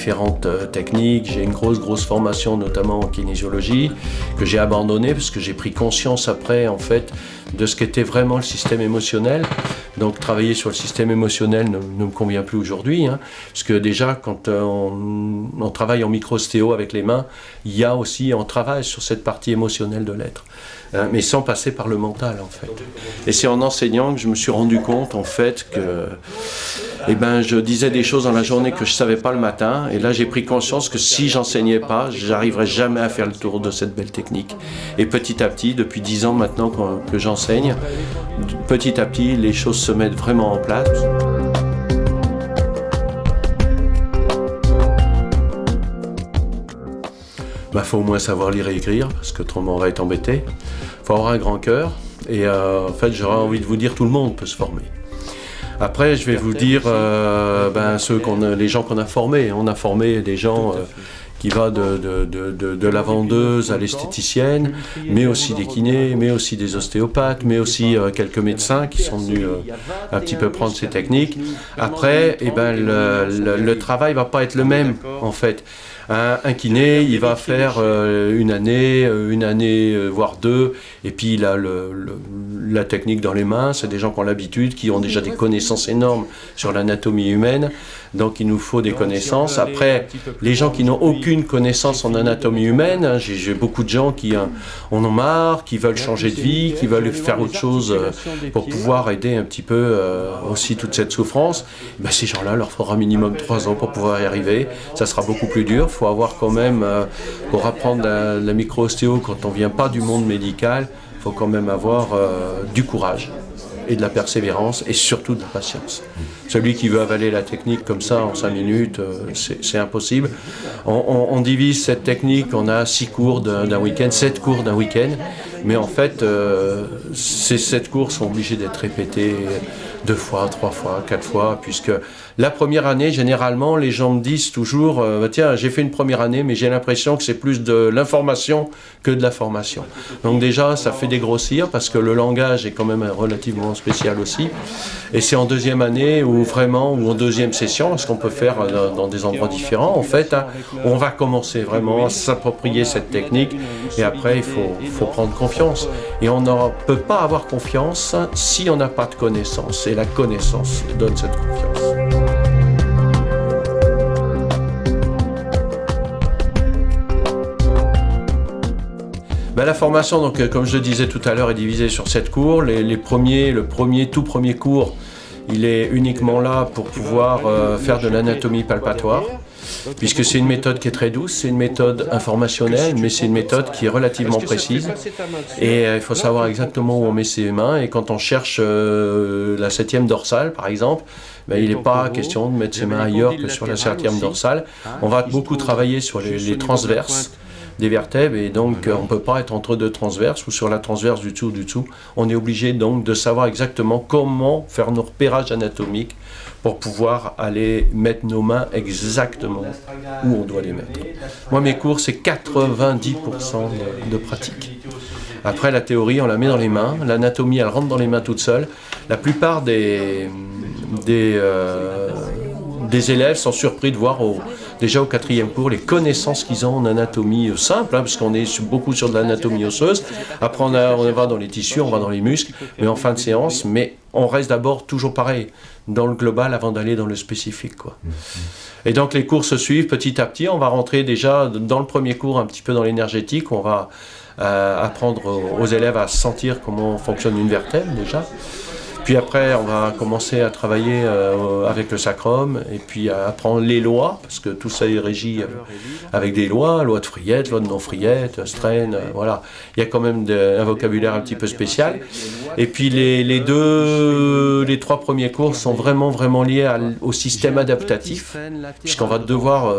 différentes techniques. J'ai une grosse formation, notamment en kinésiologie, que j'ai abandonnée parce que j'ai pris conscience après, en fait, de ce qu'était vraiment le système émotionnel. Donc travailler sur le système émotionnel ne me convient plus aujourd'hui, hein, parce que déjà quand on travaille en micro-ostéo avec les mains, on travaille sur cette partie émotionnelle de l'être, hein, mais sans passer par le mental en fait. Et c'est en enseignant que je me suis rendu compte en fait que je disais des choses dans la journée que je ne savais pas le matin, et là j'ai pris conscience que si j'enseignais pas, j'arriverais jamais à faire le tour de cette belle technique. Et petit à petit, depuis 10 ans maintenant que j'enseigne, petit à petit les choses se mettent vraiment en place. Faut au moins savoir lire et écrire, parce qu'autrement on va être embêté. Faut avoir un grand cœur, et en fait j'aurais envie de vous dire tout le monde peut se former. Après, je vais vous dire les gens qu'on a formés. On a formé des gens qui vont de la vendeuse à l'esthéticienne, mais aussi des kinés, mais aussi des ostéopathes, mais aussi quelques médecins qui sont venus un petit peu prendre ces techniques. Après, le travail va pas être le même, en fait. Un kiné, il va faire une année, voire 2, et puis il a la technique dans les mains. C'est des gens qui ont l'habitude, qui ont déjà des connaissances énormes sur l'anatomie humaine, donc il nous faut des connaissances. Après, les gens qui n'ont aucune connaissance en anatomie humaine, hein, j'ai beaucoup de gens qui en ont marre, qui veulent changer de vie, qui veulent faire autre chose pour pouvoir aider un petit peu aussi toute cette souffrance. Ces gens-là, leur faudra minimum 3 ans pour pouvoir y arriver. Ça sera beaucoup plus dur. Il faut avoir quand même, pour apprendre la micro-ostéo quand on ne vient pas du monde médical, il faut quand même avoir du courage et de la persévérance et surtout de la patience. Celui qui veut avaler la technique comme ça en 5 minutes, c'est impossible. On divise cette technique, on a 6 cours d'un week-end, 7 cours d'un week-end, mais en fait, ces 7 cours sont obligés d'être répétés 2 fois, 3 fois, 4 fois, puisque la première année, généralement, les gens me disent toujours tiens, j'ai fait une première année, mais j'ai l'impression que c'est plus de l'information que de la formation. Donc déjà, ça fait dégrossir, parce que le langage est quand même relativement spécial aussi. Et c'est en deuxième année, ou en deuxième session, ce qu'on peut faire dans des endroits différents, en fait, hein, on va commencer vraiment à s'approprier cette technique, et après, il faut prendre confiance. Et on ne peut pas avoir confiance si on n'a pas de connaissance. Et la connaissance donne cette confiance. La formation, donc, comme je le disais tout à l'heure, est divisée sur 7 cours. Le tout premier cours, il est uniquement là pour pouvoir faire de l'anatomie palpatoire, puisque c'est une méthode qui est très douce, c'est une méthode informationnelle, mais c'est une méthode qui est relativement précise. Et il faut savoir exactement où on met ses mains. Et quand on cherche la 7e dorsale, par exemple, il n'est pas question de mettre ses mains ailleurs que sur la 7e dorsale. On va beaucoup travailler sur les transverses des vertèbres, et donc on ne peut pas être entre 2 transverses ou sur la transverse du dessous. On est obligé donc de savoir exactement comment faire nos repérages anatomiques pour pouvoir aller mettre nos mains exactement où on doit les mettre. Moi, mes cours, c'est 90% de pratique. Après, la théorie, on la met dans les mains. L'anatomie, elle rentre dans les mains toute seule. La plupart des élèves sont surpris de voir déjà au 4e cours les connaissances qu'ils ont en anatomie simple, hein, parce qu'on est beaucoup sur de l'anatomie osseuse. Après on va dans les tissus, on va dans les muscles, mais en fin de séance, mais on reste d'abord toujours pareil, dans le global avant d'aller dans le spécifique, quoi. Et donc les cours se suivent petit à petit. On va rentrer déjà dans le premier cours un petit peu dans l'énergétique. On va apprendre aux élèves à sentir comment fonctionne une vertèbre déjà. Puis après, on va commencer à travailler avec le sacrum, et puis à apprendre les lois, parce que tout ça est régi avec des lois, loi de Friette, loi de non-Friette, Strain, voilà. Il y a quand même un vocabulaire un petit peu spécial. Et puis les 3 premiers cours sont vraiment liés au système adaptatif, puisqu'on va devoir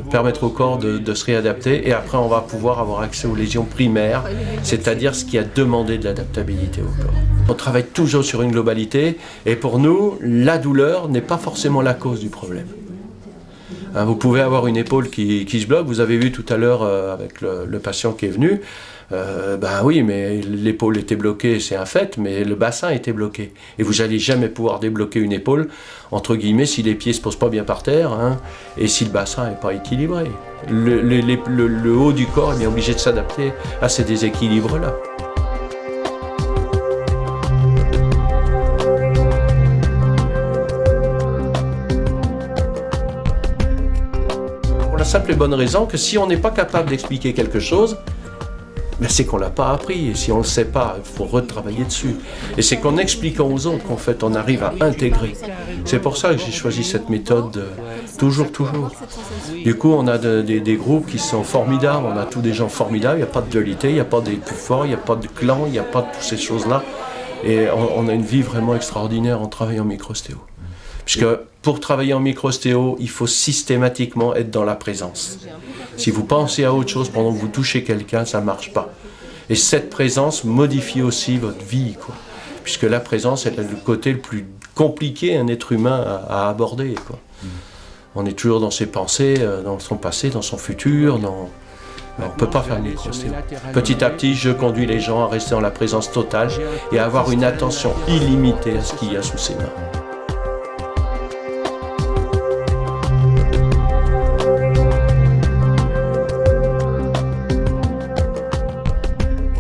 permettre au corps de se réadapter, et après on va pouvoir avoir accès aux lésions primaires, c'est-à-dire ce qui a demandé de l'adaptabilité au corps. On travaille toujours sur une globalité, et pour nous, la douleur n'est pas forcément la cause du problème. Hein, vous pouvez avoir une épaule qui se bloque. Vous avez vu tout à l'heure avec le patient qui est venu. Ben oui, mais l'épaule était bloquée, c'est un fait, mais le bassin était bloqué. Et vous n'allez jamais pouvoir débloquer une épaule, entre guillemets, si les pieds ne se posent pas bien par terre, hein, et si le bassin n'est pas équilibré. Le haut du corps est bien obligé de s'adapter à ces déséquilibres-là. Pour la simple et bonne raison que si on n'est pas capable d'expliquer quelque chose, ben c'est qu'on ne l'a pas appris, et si on ne le sait pas, il faut retravailler dessus. Et c'est qu'en expliquant aux autres qu'en fait on arrive à intégrer. C'est pour ça que j'ai choisi cette méthode toujours. Du coup, on a des groupes qui sont formidables, on a tous des gens formidables, il n'y a pas de dualité, il n'y a pas des plus forts, il n'y a pas de clan, il n'y a pas de toutes ces choses-là. Et on a une vie vraiment extraordinaire en travaillant en micro-ostéo. Puisque pour travailler en micro-ostéo, il faut systématiquement être dans la présence. Si vous pensez à autre chose pendant que vous touchez quelqu'un, ça ne marche pas. Et cette présence modifie aussi votre vie, quoi. Puisque la présence est le côté le plus compliqué un être humain à aborder, quoi. On est toujours dans ses pensées, dans son passé, dans son futur, on ne peut pas faire une micro-ostéo. Petit à petit, je conduis les gens à rester dans la présence totale et à avoir une attention illimitée à ce qu'il y a sous ses mains.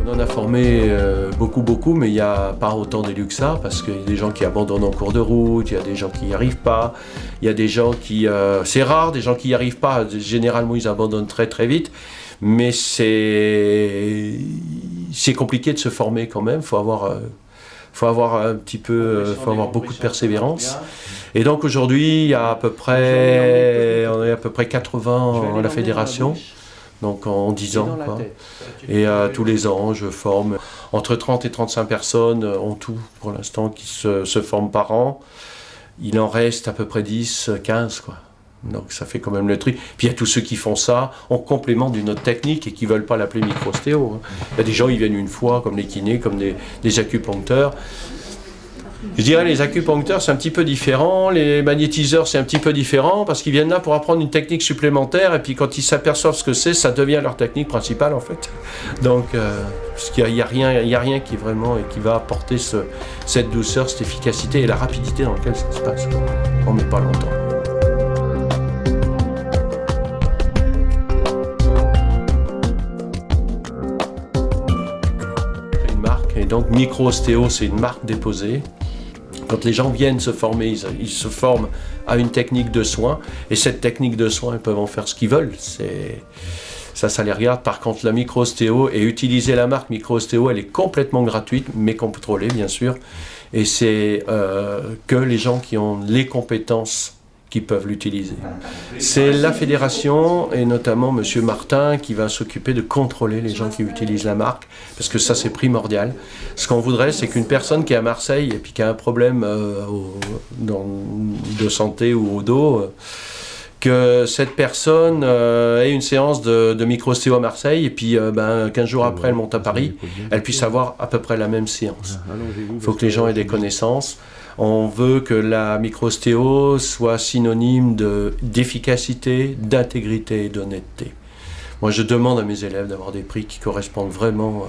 On a formé beaucoup, mais il n'y a pas autant d'élus que ça, parce qu'il y a des gens qui abandonnent en cours de route, il y a des gens qui n'y arrivent pas, il y a des gens qui... c'est rare, des gens qui n'y arrivent pas, généralement ils abandonnent très vite, mais c'est compliqué de se former quand même, faut avoir un petit peu, faut avoir beaucoup de persévérance. Et donc aujourd'hui, il y a on est à peu près 80 à la fédération. Donc en 10 ans, quoi. Et tous les ans, je forme entre 30 et 35 personnes en tout, pour l'instant, qui se forment par an. Il en reste à peu près 10, 15, quoi. Donc ça fait quand même le tri. Puis il y a tous ceux qui font ça en complément d'une autre technique et qui ne veulent pas l'appeler micro-ostéo, hein. Il y a des gens, ils viennent une fois, comme les kinés, comme des acupuncteurs. Je dirais les acupuncteurs c'est un petit peu différent, les magnétiseurs c'est un petit peu différent parce qu'ils viennent là pour apprendre une technique supplémentaire et puis quand ils s'aperçoivent ce que c'est, ça devient leur technique principale en fait. Donc parce qu'il y a rien qui vraiment et qui va apporter cette douceur, cette efficacité et la rapidité dans laquelle ça se passe. On ne met pas longtemps. Une marque et donc micro-ostéo c'est une marque déposée. Quand les gens viennent se former, ils se forment à une technique de soin, et cette technique de soin, ils peuvent en faire ce qu'ils veulent. Ça les regarde. Par contre, la micro-ostéo, et utiliser la marque micro-ostéo, elle est complètement gratuite, mais contrôlée, bien sûr. Et c'est que les gens qui ont les compétences qui peuvent l'utiliser. C'est la fédération, et notamment M. Martin, qui va s'occuper de contrôler les gens qui utilisent la marque, parce que ça, c'est primordial. Ce qu'on voudrait, c'est qu'une personne qui est à Marseille, et puis qui a un problème de santé ou au dos, que cette personne ait une séance de micro-ostéo à Marseille, et puis 15 jours après, elle monte à Paris, elle puisse avoir à peu près la même séance. Il faut que les gens aient des connaissances. On veut que la micro-ostéo soit synonyme d'efficacité, d'intégrité et d'honnêteté. Moi, je demande à mes élèves d'avoir des prix qui correspondent vraiment.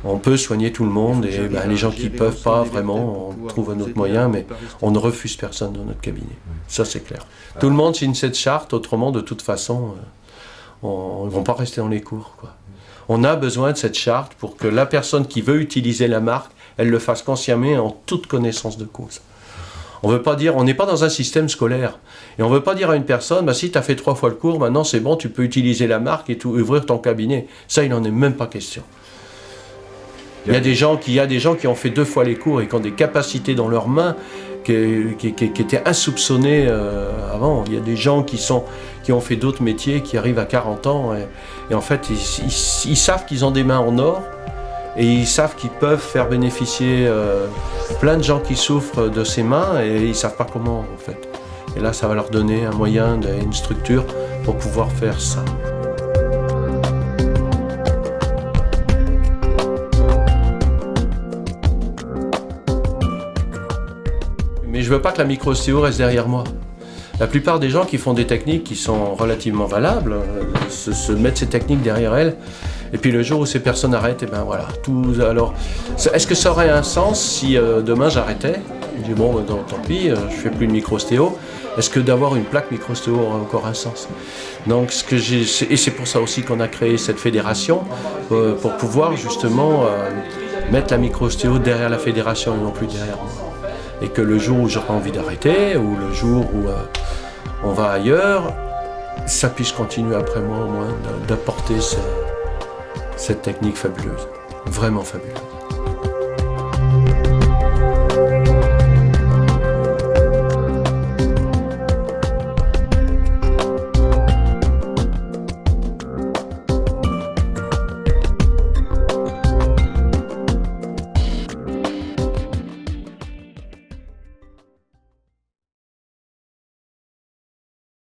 On peut soigner tout le monde et les gens qui ne peuvent pas, vraiment, on trouve un autre moyen, mais on ne refuse personne dans notre cabinet. Ça, c'est clair. Tout le monde signe cette charte, autrement, de toute façon, ils ne vont pas rester dans les cours, quoi. On a besoin de cette charte pour que la personne qui veut utiliser la marque, elle le fasse consciemment en toute connaissance de cause. On veut pas dire, on n'est pas dans un système scolaire. Et on ne veut pas dire à une personne, si tu as fait 3 fois le cours, maintenant c'est bon, tu peux utiliser la marque et ouvrir ton cabinet. Ça, il n'en est même pas question. Il y a des gens qui ont fait 2 fois les cours et qui ont des capacités dans leurs mains qui étaient insoupçonnées avant. Il y a des gens qui ont fait d'autres métiers, qui arrivent à 40 ans et en fait, ils savent qu'ils ont des mains en or. Et ils savent qu'ils peuvent faire bénéficier plein de gens qui souffrent de ces mains et ils ne savent pas comment en fait. Et là, ça va leur donner un moyen, une structure pour pouvoir faire ça. Mais je ne veux pas que la micro-ostéo reste derrière moi. La plupart des gens qui font des techniques qui sont relativement valables se mettent ces techniques derrière elles. Et puis le jour où ces personnes arrêtent, et ben voilà. Alors, est-ce que ça aurait un sens si demain j'arrêtais? Je dis bon, ben, tant pis, je fais plus de micro-ostéo. Est-ce que d'avoir une plaque micro-ostéo aurait encore un sens? Donc, et c'est pour ça aussi qu'on a créé cette fédération, pour pouvoir justement mettre la micro-ostéo derrière la fédération et non plus derrière moi. Et que le jour où j'aurai envie d'arrêter, ou le jour où on va ailleurs, ça puisse continuer après moi au moins d'apporter cette technique fabuleuse, vraiment fabuleuse.